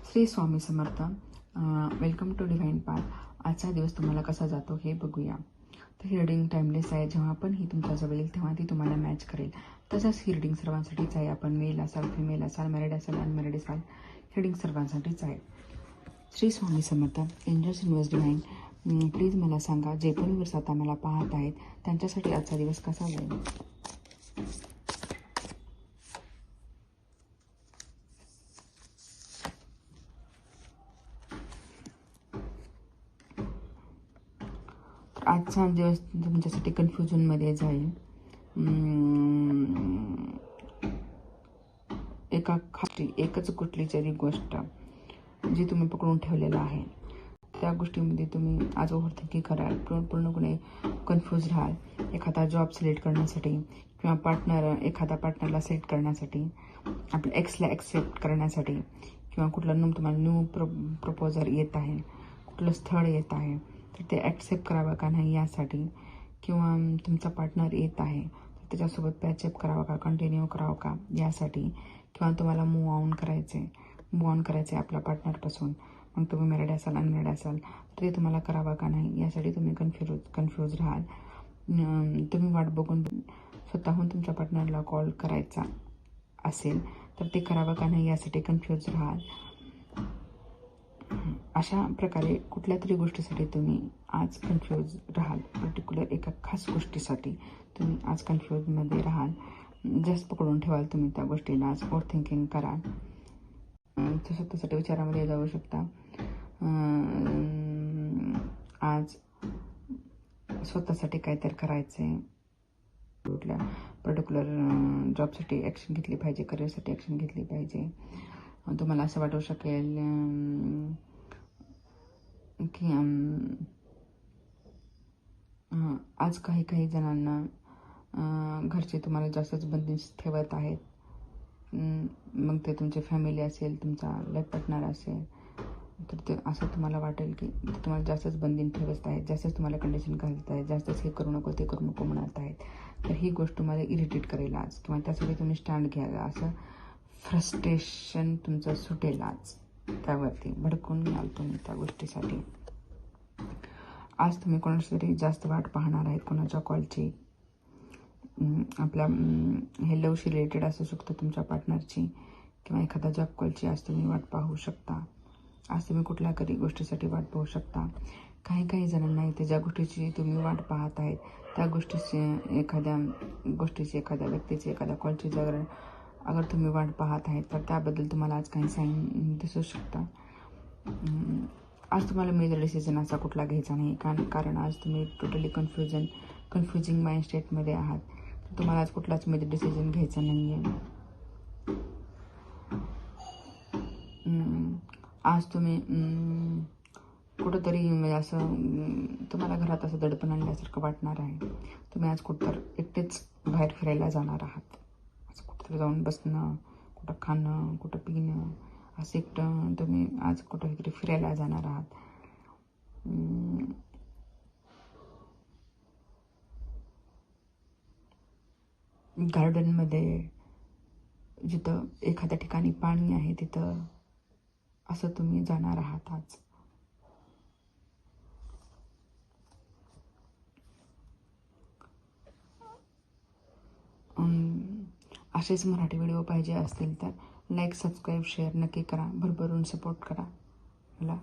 Shri Swami Samarth. Welcome to divine path. आजचा दिवस तुम्हाला कसा जातो हे बघूया. तर ही रिडिंग टाईमलेस आहे. जेव्हा पण ही तुमच्याजवळ येईल तेव्हा ती तुम्हाला मॅच करेल. तसंच ही रिडिंग सर्वांसाठीच आहे. आपण मेल असाल, फिमेल असाल, मॅरिड असाल, अनमॅरिड असाल, ही रिडिंग सर्वांसाठीच आहे. श्री स्वामी समर्थ. एंजल्स युनिवर्स डिव्हाइन, प्लीज मला सांगा, जे पण व्ह्यूअर्स आता मला पाहत आहेत त्यांच्यासाठी आजचा दिवस कसा जाईल. आजचा दिवस तुमच्यासाठी कन्फ्युजनमध्ये जाईल. एकच कुठली तरी गोष्ट जी तुम्ही पकडून ठेवलेलं आहे त्या गोष्टीमध्ये तुम्ही आज ओव्हरथिंकिंग कराल, पूर्णपणे कन्फ्यूज राहाल. एखादा जॉब सिलेक्ट करण्यासाठी किंवा एखादा पार्टनरला सिलेक्ट करण्यासाठी, आपल्या एक्सला ॲक्सेप्ट करण्यासाठी, किंवा कुठलं तुम्हाला न्यू प्रपोजल येत आहे, कुठलं स्थळ येत आहे तर ते ॲक्सेप्ट करावं का नाही यासाठी, किंवा तुमचा पार्टनर येत आहे तर त्याच्यासोबत पॅचअप करावं का, कंटिन्यू करावं का यासाठी, किंवा तुम्हाला मूव ऑन करायचे आपल्या पार्टनरपासून. मग तुम्ही मॅरिड असाल, अनमॅरिड असाल तर ते तुम्हाला करावं का नाही यासाठी तुम्ही कन्फ्यूज राहाल. तुम्ही वाट बघून स्वतःहून तुमच्या पार्टनरला कॉल करायचा असेल तर ते करावं का नाही यासाठी कन्फ्यूज राहाल. अशा प्रकारे कुठल्या तरी गोष्टीसाठी तुम्ही आज कन्फ्यूज राहाल. पर्टिक्युलर एका खास गोष्टीसाठी तुम्ही आज कन्फ्यूजमध्ये राहाल. जास्त पकडून ठेवाल तुम्ही त्या गोष्टीला. आज ओव्हर थिंकिंग कराल. स्वतःसाठी विचारामध्ये जाऊ शकता. आज स्वतःसाठी काहीतरी करायचं आहे. कुठल्या पर्टिक्युलर जॉबसाठी ॲक्शन घेतली पाहिजे, करिअरसाठी ॲक्शन घेतली पाहिजे. तुम्हाला असं वाटू शकेल की आज काही जणांना घरचे तुम्हाला जास्तच बंदिस्त ठेवत आहेत. मग ते तुमची फॅमिली असेल, तुमचा लाईफ पार्टनर असेल तर ते असं तुम्हाला वाटेल की तुम्हाला जास्तच बंधन ठेवत आहेत, जास्तच तुम्हाला कंडिशन घालत आहेत, जास्तच हे करू नको ते करू नको म्हणत आहेत. तर ही गोष्ट तुम्हाला इरिटेट करेल आज, किंवा त्यासाठी तुम्ही स्टँड घ्यायला, असं फ्रस्ट्रेशन तुमचं सुटेल आज. त्यावरती भडकून याल तुम्ही त्या गोष्टीसाठी. आज तुम्ही कोणाची तरी जास्त वाट पाहणार आहेत, कोणाच्या कॉलची. आपल्या हे लवशी रिलेटेड असू शकतं तुमच्या पार्टनरची, किंवा एखादा जॉब कॉलची आज तुम्ही वाट पाहू शकता. आज तुम्ही कुठल्या तरी गोष्टीसाठी वाट पाहू शकता. काही जणांना इथे ज्या गोष्टीची तुम्ही वाट पाहत आहेत त्या गोष्टीची, एखाद्या व्यक्तीची, एखाद्या कॉलची अगर तुम्ही वाट पाहत आहेत तर त्याबद्दल तुम्हाला आज काही साईन दिसू शकता. आज तुम्हाला मेजर डिसिजन असा कुठला घ्यायचा नाही, कारण आज तुम्ही टोटली कन्फ्युजिंग माइंड स्टेटमध्ये आहात. तुम्हाला आज कुठलाच मेजर डिसिजन घ्यायचा नाही आहे. आज तुम्ही कुठंतरी म्हणजे असं तुम्हाला घरात असं दडपण आणल्यासारखं वाटणार आहे. तुम्ही आज कुठं एकटेच बाहेर फिरायला जाणार आहात. असं कुठंतरी जाऊन बसणं, कुठं खाणं, कुठं पिणं, असं एकटं तुम्ही आज कुठंतरी फिरायला जाणार आहात. गार्डनमध्ये, जिथं एखाद्या ठिकाणी पाणी आहे तिथं असं तुम्ही जाणार आहात आज. असेच मराठी व्हिडिओ पाहिजे असतील तर लाईक, सबस्क्राईब, शेअर नक्की करा. भरभरून सपोर्ट करा मला.